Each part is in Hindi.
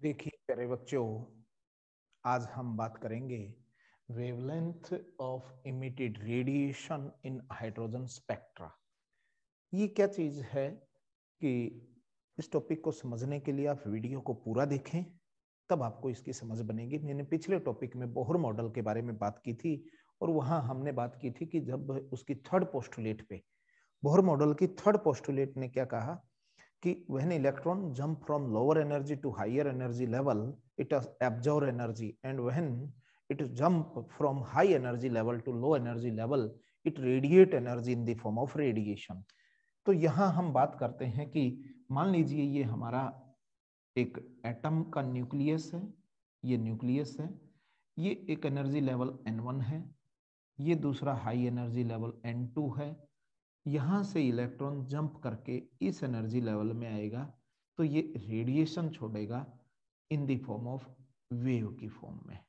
देखिए प्यारे बच्चों, आज हम बात करेंगे wavelength of emitted radiation in hydrogen spectra. ये क्या चीज है कि इस टॉपिक को समझने के लिए आप वीडियो को पूरा देखें, तब आपको इसकी समझ बनेगी। मैंने पिछले टॉपिक में बोहर मॉडल के बारे में बात की थी और वहां हमने बात की थी कि जब उसकी थर्ड पोस्टुलेट पे, बोहर मॉडल की थर्ड पोस्टुलेट ने क्या कहा कि when electron jump from lower energy to higher energy level, it absorb energy, and when it jump from high energy level to low energy level, it radiate energy in the form of radiation. तो यहाँ हम बात करते हैं कि मान लीजिए ये हमारा एक एटम का न्यूक्लियस है, ये न्यूक्लियस है, ये एक एनर्जी लेवल N1 है, ये दूसरा हाई एनर्जी लेवल N2 है। यहां से इलेक्ट्रॉन जंप करके इस एनर्जी लेवल में आएगा तो ये रेडिएशन छोड़ेगा in the form of wave की फॉर्म में,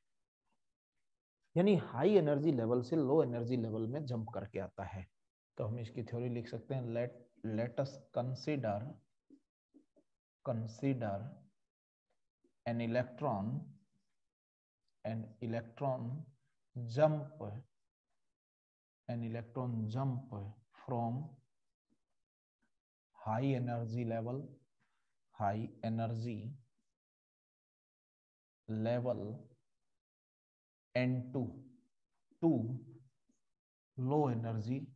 यानी हाई एनर्जी लेवल से लो एनर्जी लेवल में जंप करके आता है। तो हम इसकी थ्योरी लिख सकते हैं, let us consider an electron jump from high energy level N2 to low energy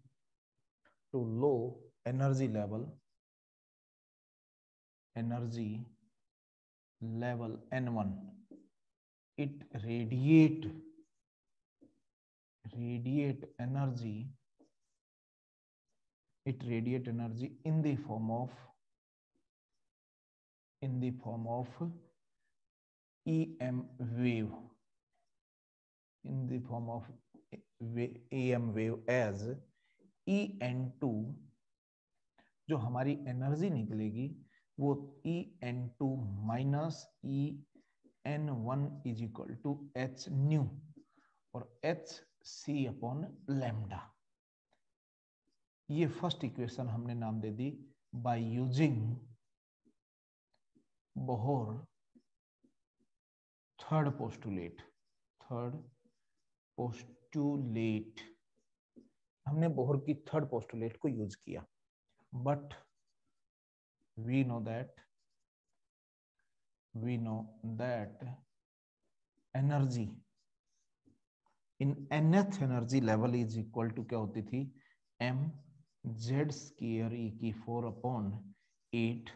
level N1. It radiate energy in the form of EM wave, as En2, जो हमारी एनर्जी निकलेगी वो En2 minus En1 is equal to h nu और एच सी अपॉन लैम्डा। ये फर्स्ट इक्वेशन हमने नाम दे दी by using Bohr third postulate. हमने बोहर की थर्ड पोस्टुलेट को यूज किया, but we know that energy in nth energy level is equal to क्या होती थी, m z स्क्वायर e की 4 upon 8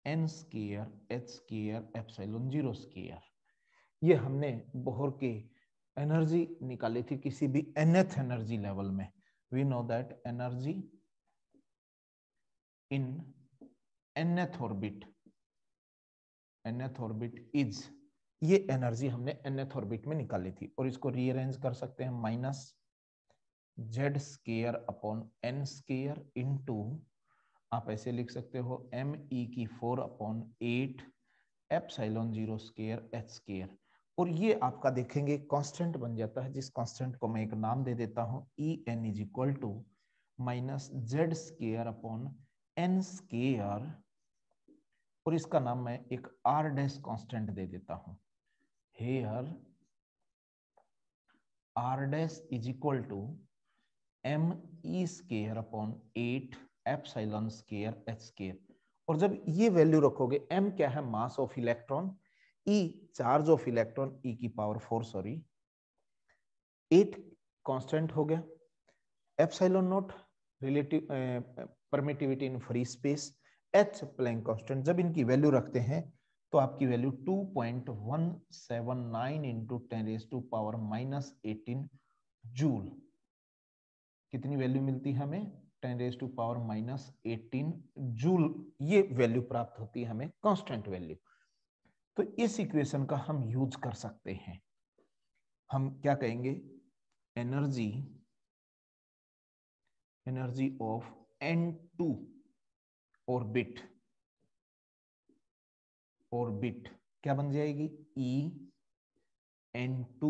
n square h square epsilon 0 square. ये हमने बोहर की एनर्जी निकाली थी किसी भी nth एनर्जी लेवल में। we know that energy in nth orbit is, ये एनर्जी हमने nth ऑर्बिट में निकाली थी और इसको रीअरेंज कर सकते हैं minus Z square upon n square into, आप ऐसे लिख सकते हो m e की 4 upon 8 epsilon 0 square h square. और ये आपका देखेंगे कांस्टेंट बन जाता है, जिस कांस्टेंट को मैं एक नाम दे देता हूं E n is equal to minus Z square upon n square, और इसका नाम मैं एक आर डैश कांस्टेंट दे देता हूं। Here R dash is equal to m e square upon 8 epsilon square h square. और जब ये वैल्यू रखोगे, m क्या है, mass of electron, e charge of electron e की पावर 4 सॉरी 8 कांस्टेंट हो गया, epsilon naught relative permittivity in free space, h Planck constant. जब इनकी वैल्यू रखते हैं तो आपकी वैल्यू 2.179 इंटू 10⁻⁻18 जूल, कितनी वैल्यू मिलती है हमें, 10⁻⁻18 जूल। ये वैल्यू प्राप्त होती है हमें कांस्टेंट वैल्यू। तो इस इक्वेशन का हम यूज कर सकते हैं। हम क्या कहेंगे, एनर्जी ऑफ N2 ऑर्बिट क्या बन जाएगी, E N2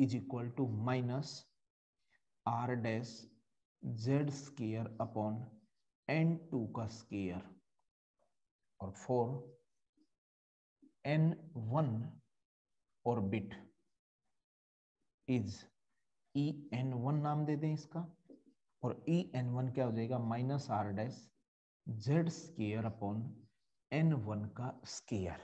is equal to minus R dash Z square upon N2 का स्क्वायर और 4 n1 ऑर्बिट इज En1 नाम दे दें इसका, और En1 क्या हो जाएगा minus R dash Z square upon n1 का स्केयर।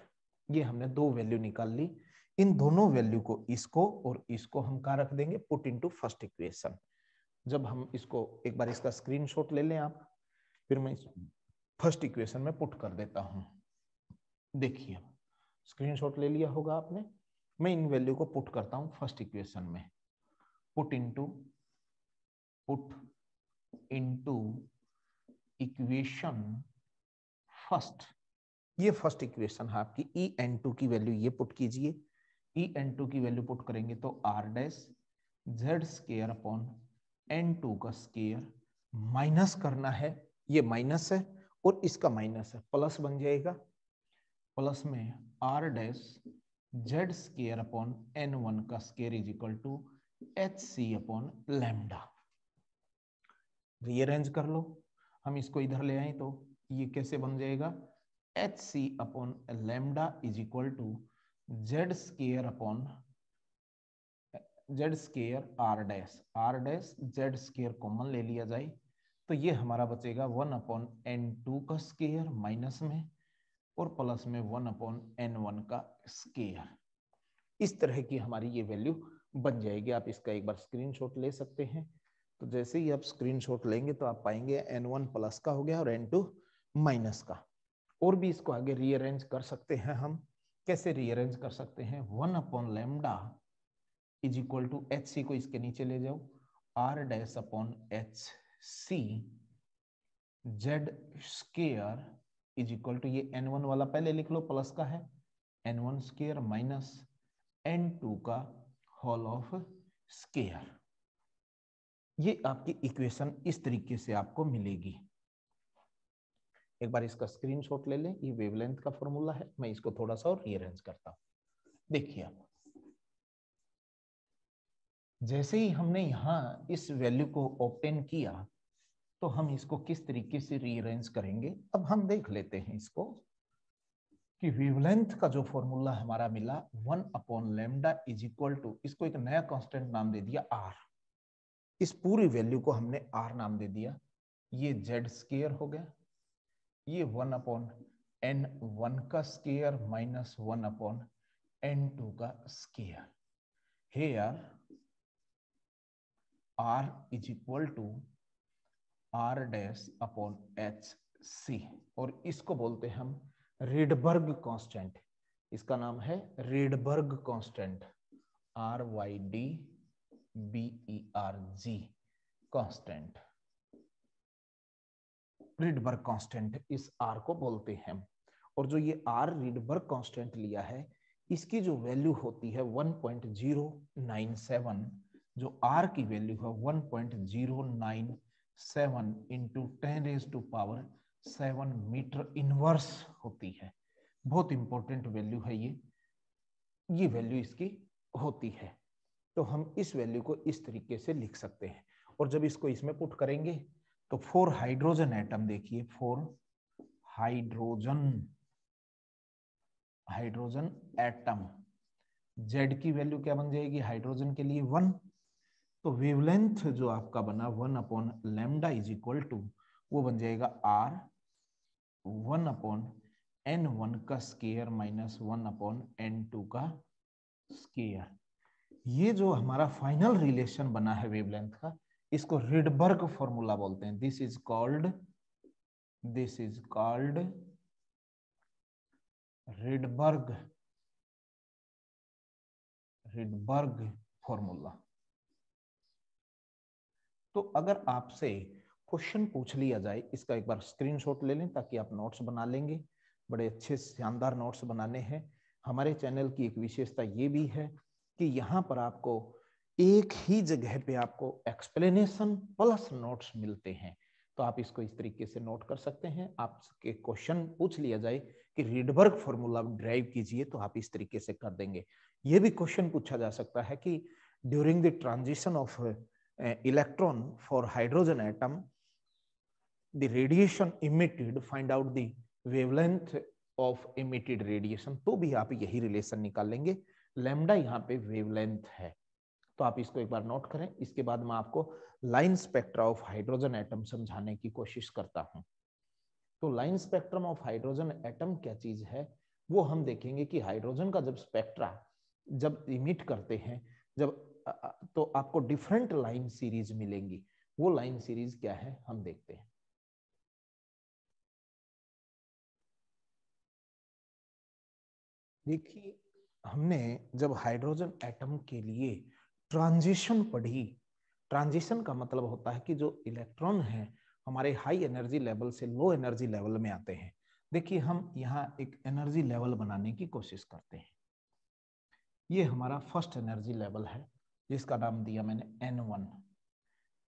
ये हमने दो वैल्यू निकाल ली। इन दोनों वैल्यू को, इसको और इसको हम कहाँ रख देंगे, पुट इनटू फर्स्ट इक्वेशन। जब हम इसको एक बार इसका स्क्रीनशॉट ले लें आप, फिर मैं फर्स्ट इक्वेशन में पुट कर देता हूं। देखिए स्क्रीनशॉट ले लिया होगा आपने। मैं इन वैल्यू को पुट करता हूं फर्स्ट इक्वेशन में। Put into equation first. ये फर्स्ट इक्वेशन है आपकी। En2 की वैल्यू ये पुट कीजिए। En2 की वैल्यू पुट करेंगे तो R dash Z square upon n2 का स्केयर, माइनस करना है, ये माइनस है और इसका माइनस है, प्लस बन जाएगा। प्लस में R dash Z square upon n1 का square is equal to hc upon lambda. Rearrange कर लो। हम इसको इधर ले आए तो ये कैसे बन जाएगा, hc upon lambda is equal to Z square upon Z square R dash Z square common ले लिया जाए तो ये हमारा बचेगा 1 अपॉन n2 का स्केयर माइनस में, और प्लस में 1 अपॉन n1 का स्केयर। इस तरह की हमारी ये वैल्यू बन जाएगी। आप इसका एक बार स्क्रीनशॉट ले सकते हैं। तो जैसे ही आप स्क्रीनशॉट लेंगे तो आप पाएंगे n1 प्लस का हो गया और n2 माइनस का। और भी इसको आगे रीअरेंज कर सकते हैं हम। कैसे रीअरेंज कर सकते हैं, 1 upon lambda is equal to h c को इसके नीचे ले जाओ, R dash upon h c Z square is equal to, ये n1 वाला पहले लिख लो प्लस का है, n1 स्केयर माइनस n2 का होल ऑफ स्केयर। ये आपकी इक्वेशन इस तरीके से आपको मिलेगी। एक बार इसका स्क्रीनशॉट ले लें। ये वेवलेंथ का फॉर्मूला है। मैं इसको थोड़ा सा और रीअरेंज करता हूं। देखिए आप, जैसे ही हमने यहां इस वैल्यू को ऑब्टेन किया तो हम इसको किस तरीके से रीअरेंज करेंगे। अब हम देख लेते हैं इसको कि वेवलेंथ का जो फॉर्मूला हमारा मिला 1 upon lambda is equal to, इसको एक नया कांस्टेंट नाम दे दिया r। इस पूरी वैल्यू को हमने r नाम दे दिया। ये z स्केयर हो गया, ये 1 अपॉन n1 का स्केयर माइनस 1 अपॉन n2 का square. Here r is equal to r dash upon h c, और इसको बोलते हैं हम रीडबर्ग कांस्टेंट। इसका नाम है रीडबर्ग कांस्टेंट, RYDBERG कांस्टेंट। रीडबर्ग कांस्टेंट इस r को बोलते हैं। और जो ये r रीडबर्ग कांस्टेंट लिया है, इसकी जो वैल्यू होती है 1.097, जो r की वैल्यू है 1.097 इंटू 10⁻⁷ मीटर इनवर्स होती है। बहुत इंपॉर्टेंट वैल्यू है ये वैल्यू इसकी होती है। तो हम इस वैल्यू को इस तरीके से लिख सकते हैं। और जब इसको इसमें पुट करेंगे तो 4 हाइड्रोजन एटम, देखिए 4 हाइड्रोजन एटम, Z की वैल्यू क्या बन जाएगी हाइड्रोजन के लिए 1। तो वेवलेंथ जो आपका बना 1 upon lambda is equal to, वो बन जाएगा R 1 अपॉन n1 का स्केयर माइनस 1 अपॉन n2 का स्केयर। ये जो हमारा फाइनल रिलेशन बना है वेवलेंथ का, इसको रीडबर्ग फॉर्मूला बोलते हैं। This is called Rydberg formula. तो अगर आपसे क्वेश्चन पूछ लिया जाए, इसका एक बार स्क्रीनशॉट ले लें ताकि आप नोट्स बना लेंगे। बड़े अच्छे शानदार नोट्स बनाने हैं। हमारे चैनल की एक विशेषता ये भी है कि यहाँ पर आपको एक ही जगह पे आपको एक्सप्लेनेशन प्लस नोट्स मिलते हैं। तो आप इसको इस तरीके से नोट कर सकते हैं। आपके क्वेश्चन पूछ लिया जाए कि रीडबर्ग फॉर्मूला ड्राइव कीजिए, तो आप इस तरीके से कर देंगे। ये भी क्वेश्चन पूछा जा सकता है कि during the transition of electron for hydrogen atom, the radiation emitted, find out the wavelength of emitted radiation, तो भी आप यही रिलेशन निकाल लेंगे। लैम्डा यहाँ पे वेवलेंथ है, तो आप इसको एक बार नोट करें। इसके बाद मैं आपको line spectra of hydrogen atom समझाने की कोशिश करता हूं। तो line spectrum of hydrogen atom क्या चीज है, वो हम देखेंगे कि हाइड्रोजन का जब स्पेक्ट्रा जब इमिट करते हैं, जब तो आपको डिफरेंट लाइन सीरीज मिलेंगी। वो लाइन सीरीज क्या है हम देखते हैं। देखिए, हमने जब हाइड्रोजन एटम के लिए ट्रांजिशन पढ़ी, ट्रांजिशन का मतलब होता है कि जो इलेक्ट्रॉन है हमारे हाई एनर्जी लेवल से लो एनर्जी लेवल में आते हैं। देखिए, हम यहाँ एक एनर्जी लेवल बनाने की कोशिश करते हैं। ये हमारा फर्स्ट एनर्जी लेवल है जिसका नाम दिया मैंने N1।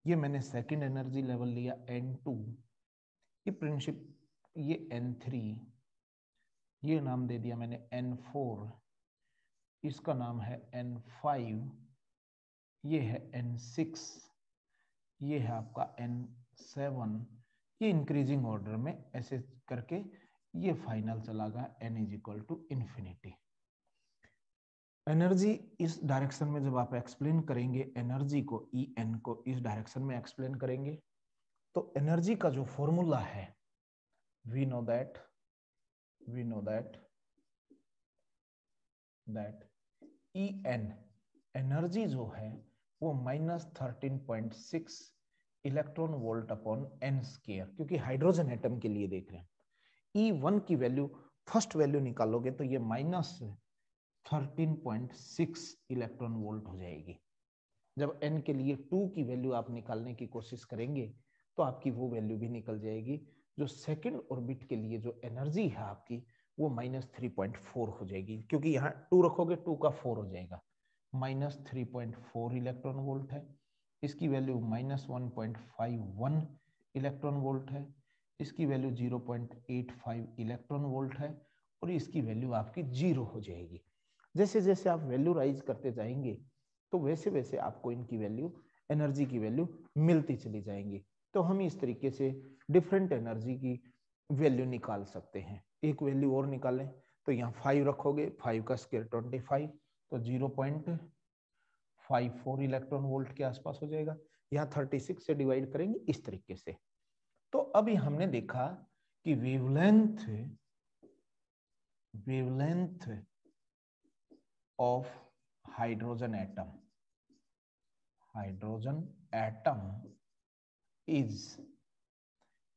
ये मैंने सेकंड एनर्जी लेवल लिया N2। ये प्रिंसिप ये N3। ये नाम दे दिया मैंने N4। इसका नाम है N5। ये है N6। ये है आपका N7। ये इंक्रीजिंग ऑर्डर में ऐसे करके ये फाइनल चला गया N is equal to infinity. Energy इस डायरेक्शन में जब आप एक्सप्लेन करेंगे, एनर्जी को En को इस डायरेक्शन में एक्सप्लेन करेंगे, तो एनर्जी का जो फॉर्मूला है, we know that En energy जो है वो -13.6 electron volt upon n square, क्योंकि हाइड्रोजन एटम के लिए देख रहे हैं। E1 की वैल्यू फर्स्ट वैल्यू निकालोगे तो ये -13.6 इलेक्ट्रॉन वोल्ट हो जाएगी। जब n के लिए 2 की वैल्यू आप निकालने की कोशिश करेंगे तो आपकी वो वैल्यू भी निकल जाएगी। जो सेकंड ऑर्बिट के लिए जो एनर्जी है आपकी वो -3.4 हो जाएगी, क्योंकि यहाँ 2 रखोगे 2 का 4 हो जाएगा। -3.4 इलेक्ट्रॉन वोल्ट है। इसकी वैल्यू -1.51 इलेक्ट्रॉन वोल्ट है। इसकी वैल्यू 0.85 इलेक्ट्रॉन वोल्ट है। और इसकी वैल्यू आपकी 0 हो जाएगी। जैसे जैसे आप वैल्यू राइज करते जाएंगे तो वैसे वैसे आपको इनकी वैल्यू, एनर्जी की वैल्यू मिलती चली जाएंगी। तो हम इस तरीके से डिफरेंट एनर्जी की वैल्यू निकाल सकते हैं। एक वैल्यू और निकालें तो यहाँ 5 रखोगे, 5 का स्क्वायर 25, तो 0.54 इलेक्ट्रॉन वोल्ट के आसपास हो जाएगा। यहाँ 36 से डिवाइड करेंगे इस तरीके से। तो अभी हमने देखा कि wavelength of hydrogen atom is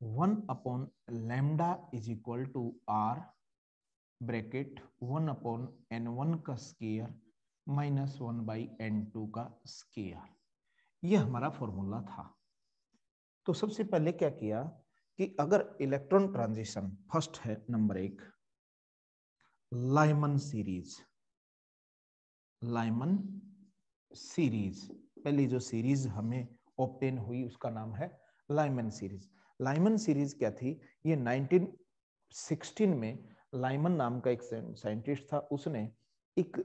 1 upon lambda is equal to r bracket 1 upon n1 का स्केयर -1 by n2 का स्केयर। ये हमारा फॉर्मूला था। तो सबसे पहले क्या किया कि अगर इलेक्ट्रॉन ट्रांजिशन फर्स्ट है नंबर 1, लाइमन सीरीज पहली जो सीरीज हमें ऑब्टेन हुई उसका नाम है लाइमन सीरीज। लाइमन सीरीज क्या थी, ये 1916 में लाइमन नाम का एक साइंटिस्ट था, उसने एक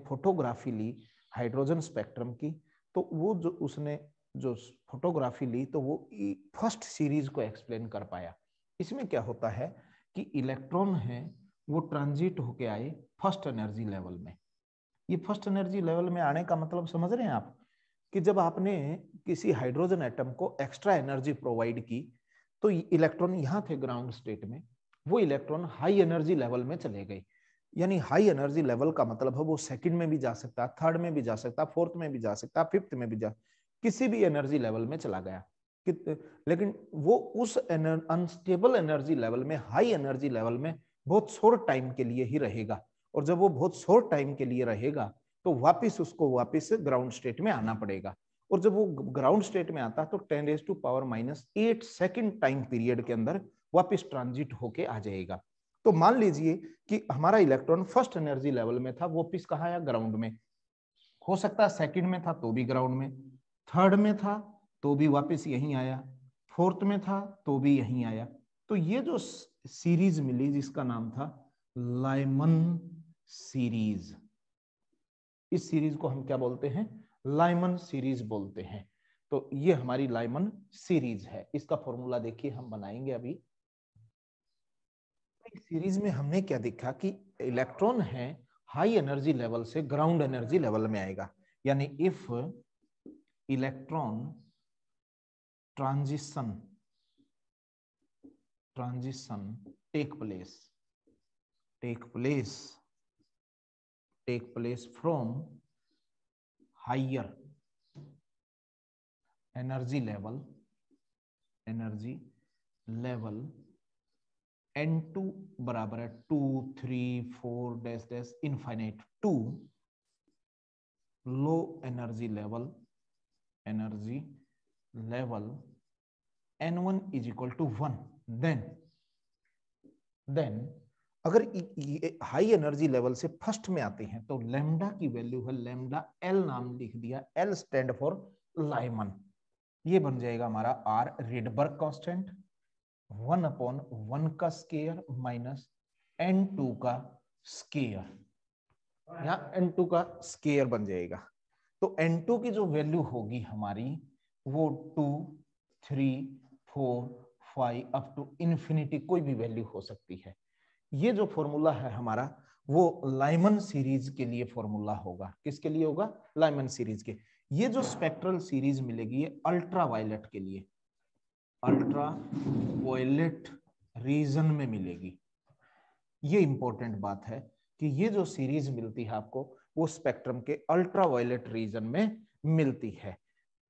फोटोग्राफी ली हाइड्रोजन स्पेक्ट्रम की। तो वो जो उसने जो फोटोग्राफी ली तो वो फर्स्ट सीरीज को एक्सप्लेन कर पाया। इसमें क्या होता है कि इलेक्ट्रॉन है वो ट्रांजिट होके आए फर्स्ट एनर्जी लेवल में। ये फर्स्ट एनर्जी लेवल में आने का मतलब समझ रहे हैं आप, कि जब आपने किसी हाइड्रोजन एटम को एक्स्ट्रा एनर्जी प्रोवाइड की तो इलेक्ट्रॉन यहाँ थे ग्राउंड स्टेट में, वो इलेक्ट्रॉन हाई एनर्जी लेवल में चले गए। यानी हाई एनर्जी लेवल का मतलब है वो सेकंड में भी जा सकता, थर्ड में भी जा सकता, फोर्थ में भी जा सकता, फिफ्थ में भी जा, किसी भी एनर्जी लेवल में चला गया। लेकिन वो उस अनस्टेबल एनर्जी लेवल में, हाई एनर्जी लेवल में बहुत शॉर्ट टाइम के लिए ही रहेगा। और जब वो बहुत शॉर्ट टाइम के लिए रहेगा तो वापिस उसको वापिस ग्राउंड स्टेट में आना पड़ेगा। और जब वो ग्राउंड स्टेट में आता तो 10⁻⁸ सेकंड टाइम पीरियड के अंदर वापिस ट्रांजिट होके आ जाएगा। तो मान लीजिए कि हमारा इलेक्ट्रॉन फर्स्ट एनर्जी लेवल में था, वापिस कहाँ आया, ग्राउंड में। हो सकता है सेकंड में था तो भी ग्राउंड में, थर्ड में था तो भी वापिस यहीं आया, फोर्थ में था तो भी यहीं आया। तो ये जो सीरीज मिली जिसका नाम था लाइमन सीरीज, इस सीरीज को हम क्या बोलते हैं, लाइमन सीरीज बोलते हैं। तो ये हमारी लाइमन सीरीज है। इसका फॉर्मूला देखिए हम बनाएंगे अभी। इस सीरीज में हमने क्या देखा कि इलेक्ट्रॉन है हाई एनर्जी लेवल से ग्राउंड एनर्जी लेवल में आएगा, यानी if electron transition take place from higher energy level n2 बराबर है 2 3 4 dash dash infinite to low energy level n1 is equal to 1, then अगर हाई एनर्जी लेवल से फर्स्ट में आते हैं तो लैम्डा की वैल्यू है लैम्डा एल, नाम लिख दिया, एल स्टैंड फॉर लाइमन। ये बन जाएगा हमारा आर रिडबर्ग कांस्टेंट 1/1 का स्केयर माइनस n2 का स्केयर, यहाँ n2 का स्केयर बन जाएगा। तो n2 की जो वैल्यू होगी हमारी वो 2 3 4 5 अप टू इन्फिनिटी कोई भी वैल्यू हो सकती है। ये जो फॉर्मूला है हमारा वो लाइमन सीरीज के लिए फॉर्मूला होगा। किसके लिए होगा? लाइमन सीरीज के। ये जो स्पेक्ट्रल सीरीज मिलेगी ये अल्ट्रा वायलेट के लिए, अल्ट्रा वायलेट रीजन में मिलेगी। ये इंपॉर्टेंट बात है कि ये जो सीरीज मिलती है आपको वो स्पेक्ट्रम के अल्ट्रा वायलेट रीजन में मिलती है।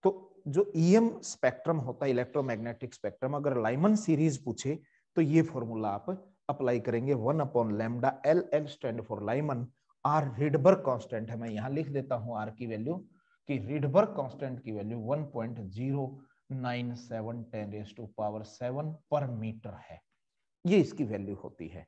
तो जो ईएम स्पेक्ट्रम होता है, इलेक्ट्रोमैग्नेटिक स्पेक्ट्रम, अगर लाइमन सीरीज पूछे तो ये फॉर्मूला आप अप्लाई करेंगे 1/λ L, L stand for Lyman, R Rydberg constant है, मैं यहां लिख देता हूं आर की वैल्यू कि रिडबर्ग कांस्टेंट की वैल्यू 1.09710⁻⁷ पर मीटर है। ये इसकी वैल्यू होती है।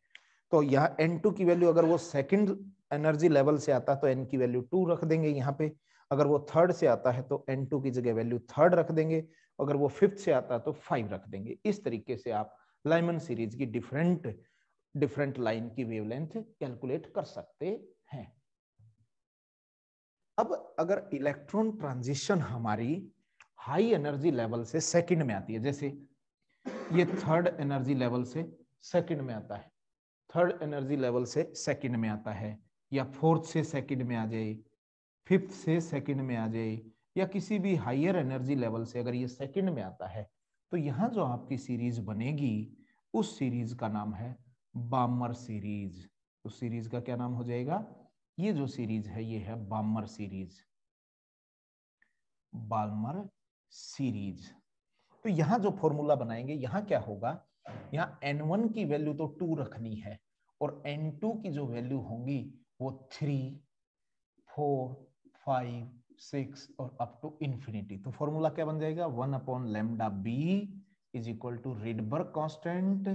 तो यहाँ n2 की वैल्यू अगर वो सेकंड एनर्जी लेवल से आता तो n की वैल्यू 2 रख देंगे यहाँ पे, अगर वो थर्ड से आता है तो n2 की जगह वैल्यू थर्ड रख देंगे, अगर वो फिफ्थ से आता है तो 5 रख देंगे। इस तरीके से आप लाइमन सीरीज की डिफरेंट लाइन की वेवलेंथ कैलकुलेट कर सकते हैं। अब अगर इलेक्ट्रॉन ट्रांजिशन हमारी हाई एनर्जी लेवल से सेकंड में आती है, जैसे ये थर्ड एनर्जी लेवल से सेकंड में आता है, थर्ड एनर्जी लेवल से सेकंड में आता है, या फोर्थ से सेकंड में आ जाए, फिफ्थ से सेकंड में आ जाए, या किसी भी हायर एनर्जी लेवल से अगर ये सेकंड में आता है तो यहाँ जो आपकी सीरीज बनेगी उस सीरीज का नाम है बामर सीरीज। उस सीरीज का क्या नाम हो जाएगा? ये जो सीरीज है ये है बामर सीरीज, बाल्मर सीरीज। तो यहां जो फॉर्मूला बनाएंगे यहां क्या होगा, यहाँ n1 की वैल्यू तो 2 रखनी है और n2 की जो वैल्यू होंगी वो 3 4 5 6 और अप टू इन्फिनिटी। तो फॉर्मूला क्या बन जाएगा? 1/λb is equal to Rydberg constant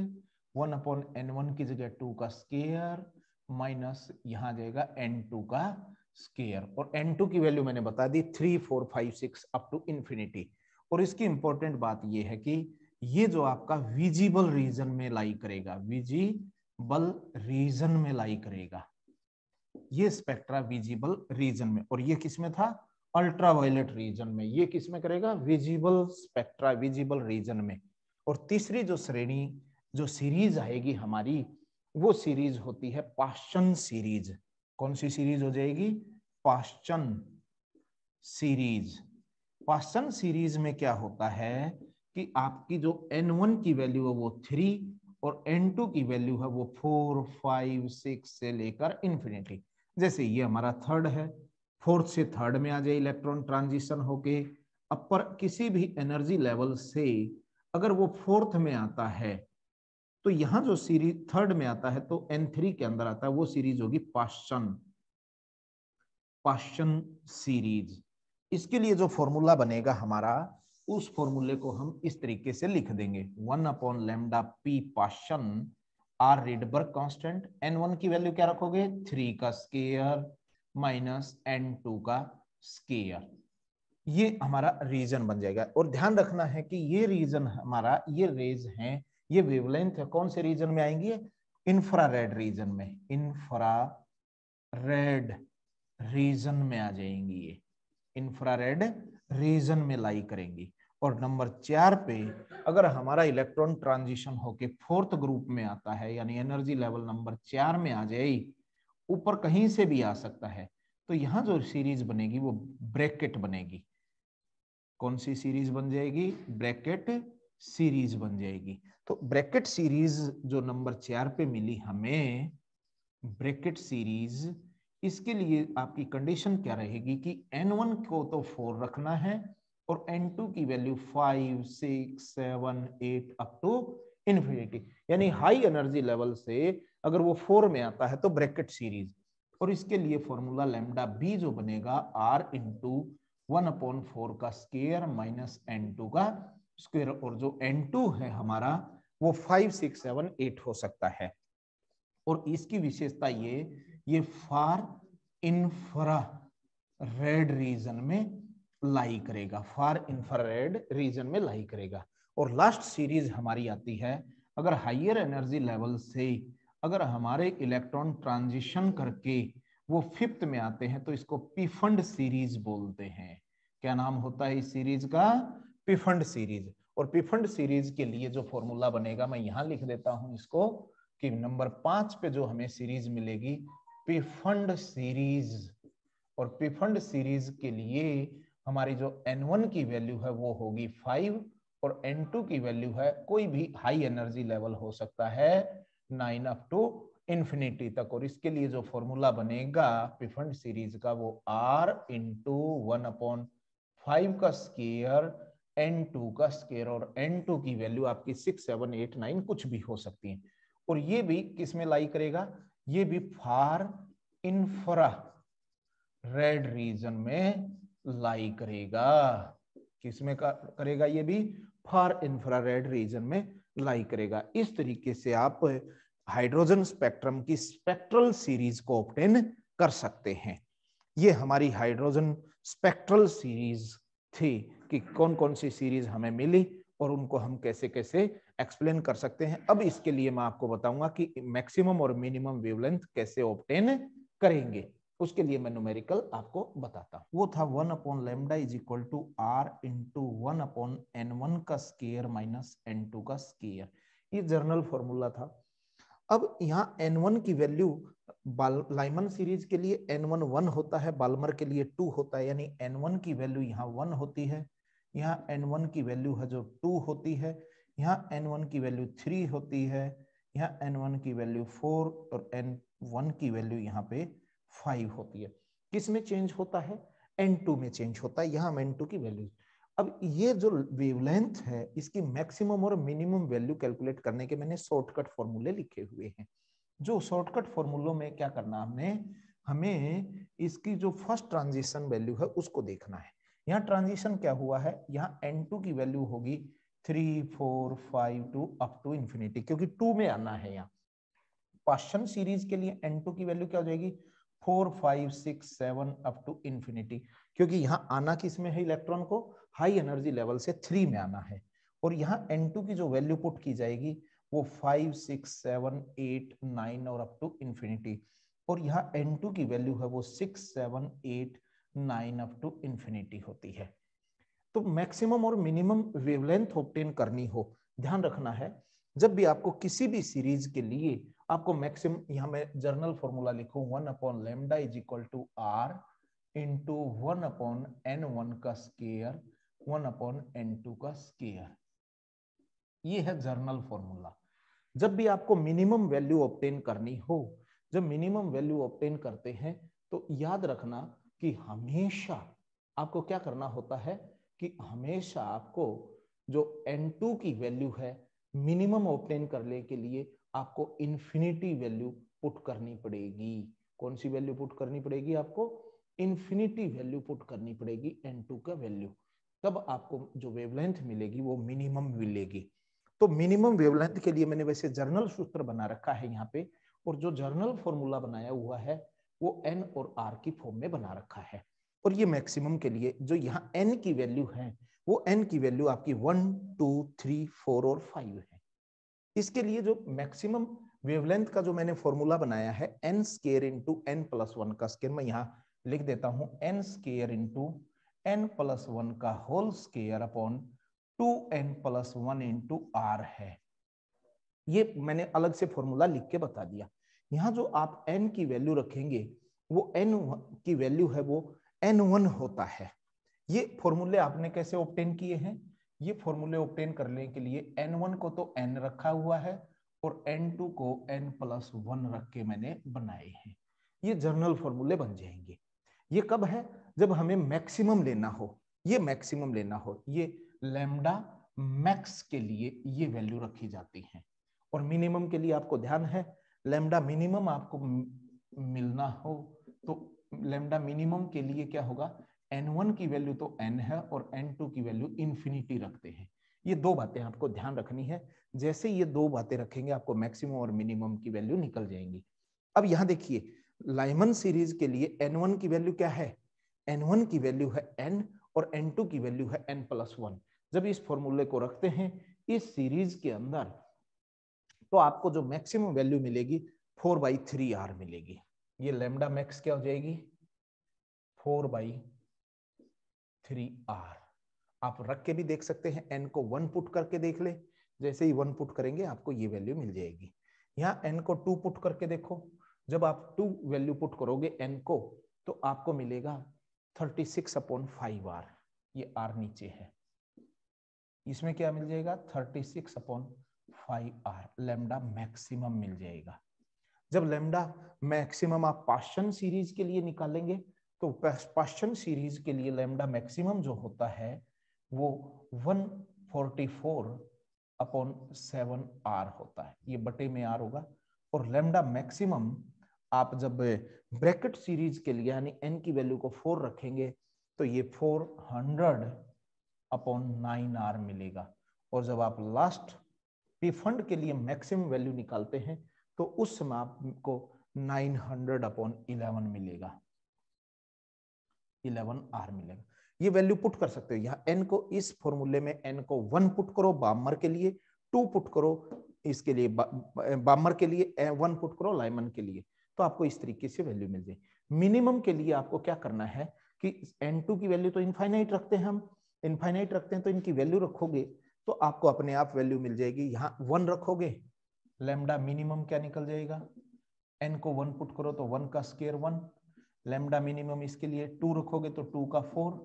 1/n1 की जगह 2 का स्केयर माइनस यहाँ जाएगा n2 का स्केयर, और n2 की वैल्यू मैंने बता दी 3 4 5 6 अप टू इन्फिनिटी। और इसकी इंपॉर्टेंट बात यह है कि ये जो आपका विजिबल रीजन में लाई करेगा, विजिबल रीजन में लाई करेगा, ये स्पेक्ट्रा विजिबल रीजन में, और ये किसमें था? अल्ट्रावायलेट रीजन में। ये किसमें करेगा? विजिबल स्पेक्ट्रा, विजिबल रीजन में। और तीसरी जो श्रेणी, जो सीरीज आएगी हमारी, वो सीरीज होती है पाश्चन सीरीज। कौन सी सीरीज हो जाएगी? पाश्चन सीरीज। पाश्चन सीरीज में क्या होता है कि आपकी जो n1 की वैल्यू है वो 3 और n2 की वैल्यू है वो 4 5 6 से लेकर इन्फिनिटी। जैसे ये हमारा थर्ड है, फोर्थ से थर्ड में आ जाए इलेक्ट्रॉन ट्रांजिशन होके, अपर किसी भी एनर्जी लेवल से अगर वो फोर्थ में आता है तो यहाँ जो सीरीज थर्ड में आता है तो n3 के अंदर आता है, वो सीरीज होगी पाश्चन सीरीज। इसके लिए जो फॉर्मूला बनेगा हमारा, उस फॉर्मूले को हम इस तरीके से लिख देंगे 1/λp पाश्चन are Rydberg constant, n1 की वैल्यू क्या रखोगे? 3 का स्केयर माइनस n2 का स्केयर। ये हमारा रीजन बन जाएगा। और ध्यान रखना है कि ये रीजन हमारा, ये रेज हैं, ये वेवलेंथ है, कौन से रीजन में आएंगी? इंफ्रारेड रीजन में, इंफ्रारेड रीजन में आ जाएंगी, ये इंफ्रारेड रीजन में लाई करेंगी। और नंबर 4 पे अगर हमारा इलेक्ट्रॉन ट्रांजिशन होके 4th ग्रुप में आता है, यानी एनर्जी लेवल नंबर 4 में आ जाए, ऊपर कहीं से भी आ सकता है, तो यहाँ जो सीरीज बनेगी वो ब्रैकेट बनेगी। कौन सी सीरीज बन जाएगी? ब्रैकेट सीरीज बन जाएगी। तो ब्रैकेट सीरीज जो नंबर 4 पे मिली हमें, ब्रैकेट सीरीज, इसके लिए आपकी कंडीशन क्या रहेगी कि n1 को तो 4 रखना है और n2 की वैल्यू 5, 6, 7, 8 अप टू इन्फिनिटी, यानी हाई एनर्जी लेवल से अगर वो 4 में आता है तो ब्रैकेट सीरीज। और इसके लिए फॉर्मूला लैम्डा बी जो बनेगा r इंटू 1/4 का स्क्वायर माइनस n2 का स्क्वायर, और जो n2 है हमारा वो 5, 6, 7, 8 हो सकता है। और इसकी विशेषता ये फार इंफ्रारेड रीजन में लाई करेगा, फार इंफ्रारेड रीजन में लाई करेगा। और लास्ट सीरीज हमारी आती है, अगर हाइयर एनर्जी लेवल से अगर हमारे इलेक्ट्रॉन ट्रांजिशन करके वो 5th में आते हैं तो इसको पिफंड सीरीज बोलते हैं। क्या नाम होता है इस सीरीज का? पिफंड सीरीज। और पिफंड सीरीज के लिए जो फॉर्मूला बनेगा मैं यहां लिख देता हूं इसको, कि नंबर 5 पे जो हमें सीरीज मिलेगी पिफंड सीरीज, और पिफंड सीरीज के लिए हमारी जो n1 की वैल्यू है वो होगी 5 और n2 की वैल्यू है, कोई भी हाई एनर्जी लेवल हो सकता है, 9 अप टू इंफिनिटी तक। और इसके लिए जो फॉर्मूला बनेगा पिफंड सीरीज का वो r इंटू 1/5 का स्क्वायर n2 का स्क्वायर, और n2 की वैल्यू आपकी 6, 7, 8, 9 कुछ भी हो सकती है। और ये भी किस में लाई करेगा? ये भी फार इंफ्रा रेड रीजन में लाई करेगा। किस में करेगा? ये भी फार इंफ्रारेड रीजन में लाई करेगा। इस तरीके से आप हाइड्रोजन स्पेक्ट्रम की स्पेक्ट्रल सीरीज को ऑब्टेन कर सकते हैं। ये हमारी हाइड्रोजन स्पेक्ट्रल सीरीज थी कि कौन कौन सी सीरीज हमें मिली और उनको हम कैसे कैसे एक्सप्लेन कर सकते हैं। अब इसके लिए मैं आपको बताऊंगा कि मैक्सिमम और मिनिमम वेवलेंथ कैसे ऑब्टेन करेंगे। उसके लिए मैं न्यूमेरिकल आपको बताता हूं। वो था 1/λ is equal to r into 1/n1 का स्क्वायर माइनस n2 का स्क्वायर। ये जनरल फॉर्मूला था। अब यहाँ n1 की वैल्यू लाइमन सीरीज के लिए n1 1 होता है, बाल्मर के लिए 2 होता है, यानी n1 की वैल्यू यहाँ 1 होती है, यहाँ n1 की वैल्यू है जो 2 होती है, यहाँ n1 की वैल्यू 3 होती है, यहाँ n1 की वैल्यू 4 और n1 की वैल्यू यहाँ पे 5 होती है। किस में चेंज होता है? n2 में चेंज होता है, यहाँ n2 की वैल्यू। अब ये जो वेवलेंथ है इसकी मैक्सिमम और मिनिमम वैल्यू कैलकुलेट करने के मैंने शॉर्टकट फॉर्मूले लिखे हुए हैं। जो शॉर्टकट फॉर्मूलों में क्या करना हमने, हमें इसकी जो फर्स्ट ट्रांजिशन वैल्यू है उसको देखना है। यहाँ ट्रांजिशन क्या हुआ है, यहाँ n2 की वैल्यू होगी 3, 4, 5 टू अप टू इंफिनिटी, क्योंकि 2 में आना है। यहाँ पाश्चन सीरीज के लिए n2 की वैल्यू क्या हो जाएगी? 4, 5, 6, 7 अप टू इंफिनिटी, क्योंकि यहाँ आना किस में है इलेक्ट्रॉन को? हाई एनर्जी लेवल से 3 में आना है। और यहाँ n2 की जो वैल्यू पुट की जाएगी वो 5, 6, 7, 8, 9 और अप टू इंफिनिटी। और यहाँ n2 की वैल्यू है वो 6, 7, 8, 9 अप टू इंफिनिटी होती है। तो मैक्सिमम और मिनिमम वेवलेंथ ऑब्टेन करनी हो, ध्यान रखना है जब भी आपको किसी भी सीरीज के लिए आपको मैक्सिमम, यहाँ मैं जर्नल फॉर्मूला लिखूं 1/λ is equal to r into 1/n1 का स्क्वायर 1/n2 का स्क्वायर। ये है जर्नल फॉर्मूला। जब भी आपको मिनिमम वैल्यू ऑब्टेन करनी हो, जब मिनिमम वैल्यू ऑब्टेन करते हैं तो याद रखना कि हमेशा आपको क्या करना होता है कि हमेशा आपको जो n2 की वैल्यू है मिनिमम ऑब्टेन करने के लिए आपको इन्फिनिटी वैल्यू पुट करनी पड़ेगी। कौन सी वैल्यू पुट करनी पड़ेगी? आपको इन्फिनिटी वैल्यू पुट करनी पड़ेगी n2 का वैल्यू, तब आपको जो वेवलेंथ मिलेगी वो मिनिमम मिलेगी। तो मिनिमम वेवलेंथ के लिए मैंने वैसे जर्नल सूत्र बना रखा है यहाँ पे, और जो जर्नल फॉर्मूला बनाया हुआ है वो n और r की फॉर्म में बना रखा है। और ये मैक्सिमम के लिए जो यहाँ n की वैल्यू है वो n की वैल्यू आपकी 1, 2, 3, 4 और 5 है। इसके लिए जो मैक्सिमम वेवलेंथ का जो मैंने फॉर्मूला बनाया है n square into n plus 1 का स्क्वायर, मैं यहाँ लिख देता हूँ n square into n plus 1 का whole square upon 2n+1 into R है। ये मैंने अलग से फॉर्मूला लिख के बता दिया। यहाँ जो आप n की वैल्यू रखेंगे वो n की वैल्यू है वो n1 होता है। ये फॉर्मूले आपने कैसे ऑब्टेन किए हैं? ये फॉर्मूले ऑब्टेन करने के लिए n1 को तो n रखा हुआ है और n2 को n+1 रख के मैंने बनाए हैं। ये जर्नल फॉर्मूले बन जाएंगे। ये कब है? जब हमें मैक्सिमम लेना हो। ये मैक्सिमम लेना हो, ये लैम्डा मैक्स के लिए ये वैल्यू रखी जाती है। और मिनिमम के लिए आपको ध्यान है, लैम्डा मिनिमम आपको मिलना हो तो लैम्डा मिनिमम के लिए क्या होगा, n1 की वैल्यू तो n है और n2 की वैल्यू इंफिनिटी रखते हैं। ये दो बातें आपको ध्यान रखनी है। जैसे ये दो बातें रखेंगे आपको मैक्सिमम और मिनिमम की वैल्यू निकल जाएंगी। अब यहाँ देखिए, लाइमन सीरीज के लिए n1 की वैल्यू क्या है? n1 की वैल्यू है n और n2 की वैल्यू है n+1। जब इस फॉर्मूले को रखते हैं इस सीरीज के अंदर तो आपको जो मैक्सिमम वैल्यू मिलेगी 4/3r मिलेगी। ये लैम्डा मैक्स क्या हो जाएगी? 4/3r। आप रख के भी देख सकते हैं, n को 1 पुट करके देख ले। जैसे ही 1 पुट करेंगे आपको ये वैल्यू मिल जाएगी। यहाँ n को 2 पुट करके देखो। जब आप 2 वैल्यू पुट करोगे n को तो आपको मिलेगा 36/5r। ये r नीचे है, इसमें क्या मिल जाएगा? 36/5r लैम्डा मैक्सिमम मिल जाएगा। जब लैम्डा मैक्सिमम आप पाश्चन सीरीज के लिए निकालेंगे तो पाश्चन सीरीज के लिए लैम्डा मैक्सिमम जो होता है वो 144/7r होता है। ये बटे में r होगा। और लैम्डा मैक्सिमम आप जब ब्रैकेट सीरीज के लिए यानी n की वैल्यू को 4 रखेंगे तो ये 400/9r मिलेगा। और जब आप लास्ट रिफंड के लिए मैक्सिमम वैल्यू निकालते हैं तो उस समय आपको 900/11 मिलेगा, 11r मिलेगा। ये वैल्यू पुट कर सकते हो। यहाँ n को इस फॉर्मूले में n को 1 पुट करो बामर के लिए, 2 पुट करो इसके लिए बामर के लिए, 1 पुट करो लाइमन के लिए, तो आपको इस तरीके से वैल्यू मिल जाए। मिनिमम के लिए आपको क्या करना है कि n2 की वैल्यू तो इनफाइनाइट रखते हैं हम, इनफाइनाइट रखते हैं तो इनकी वैल्यू रखोगे तो आपको अपने आप वैल्यू मिल जाएगी। यहाँ 1 रखोगे, लैम्डा मिनिमम क्या निकल जाएगा? n को 1 पुट करो तो 1 का स्क्वायर 1, लैम्डा मिनिमम इसके लिए 2 रखोगे तो 2 का 4,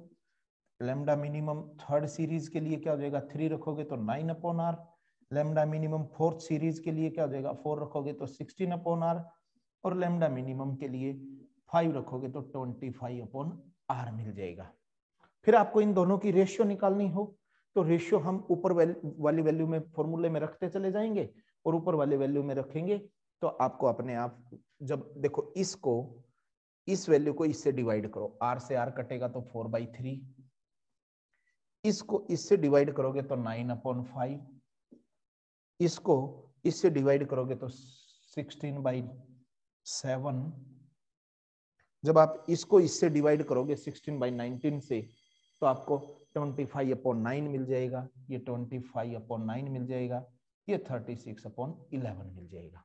लैम्डा मिनिमम थर्ड सीरीज के लिए क्या हो जाएगा? 3 रखोगे तो 9/r, lambda minimum fourth series के लिए क्या हो जाएगा? 4 रखोगे तो 16/r, और लैम्डा मिनिमम के लिए 5 रखोगे तो 25/r मिल जाएगा। फिर आपको इन दोनों की रेशियो निकालनी हो तो रेशियो हम ऊपर वाली वैल्यू में फॉर्मूले में रखते चले जाएंगे और ऊपर वाले वैल्यू में रखेंगे तो आपको अपने आप, जब देखो इसको इस वैल्यू को इससे डिवाइड करो, r से r कटेगा तो 4/3, इसको इससे डिवाइड करोगे तो 9/5, इसको इससे डिवाइड करोगे तो 16/7, जब आप इसको इससे डिवाइड करोगे 16/19 से तो आपको 25/9 मिल जाएगा, ये 25/9 मिल जाएगा, ये 36/11 मिल जाएगा।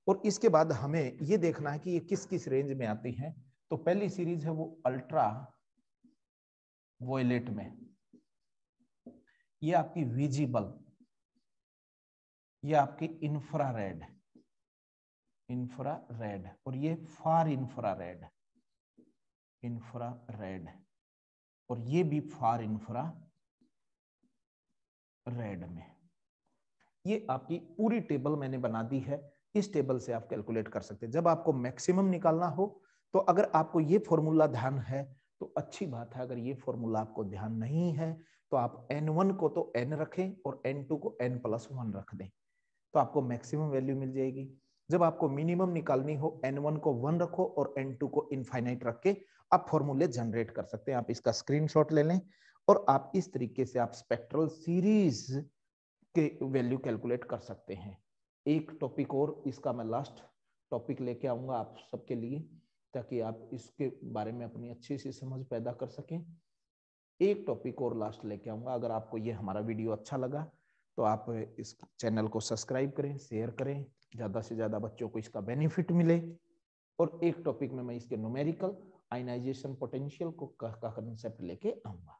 और इसके बाद हमें ये देखना है कि ये किस किस रेंज में आती हैं। तो पहली सीरीज है वो अल्ट्रा वॉयलेट में, ये आपकी विजिबल, ये आपकी इंफ्रारेड, इंफ्रारेड, और ये फार इंफ्रारेड, इंफ्रारेड, और ये भी फार इंफ्रारेड में। ये आपकी पूरी टेबल मैंने बना दी है, इस टेबल से आप कैलकुलेट कर सकते हैं। जब आपको मैक्सिमम निकालना हो तो अगर आपको ये फॉर्मूला ध्यान है तो अच्छी बात है, अगर ये फॉर्मूला आपको ध्यान नहीं है तो आप n1 को तो n रखें और n2 को n+1 रख दें तो आपको मैक्सिमम वैल्यू मिल जाएगी। जब आपको मिनिमम निकालनी हो n1 को 1 रखो और n2 को इनफाइनाइट रख के आप फॉर्मूले जनरेट कर सकते हैं। आप इसका स्क्रीनशॉट ले लें और आप इस तरीके से आप स्पेक्ट्रल सीरीज के वैल्यू कैलकुलेट कर सकते हैं। एक टॉपिक और इसका मैं लास्ट टॉपिक लेके आऊंगा आप सबके लिए ताकि आप इसके बारे में अपनी अच्छी सी समझ पैदा कर सकें। एक टॉपिक और लास्ट लेके आऊंगा। अगर आपको ये हमारा वीडियो अच्छा लगा तो आप इस चैनल को सब्सक्राइब करें, शेयर करें, ज़्यादा से ज़्यादा बच्चों को इसका बेनिफिट मिले। और एक टॉपिक में मैं इसके न्यूमेरिकल आयनाइजेशन पोटेंशियल को का कंसेप्ट लेके आऊंगा।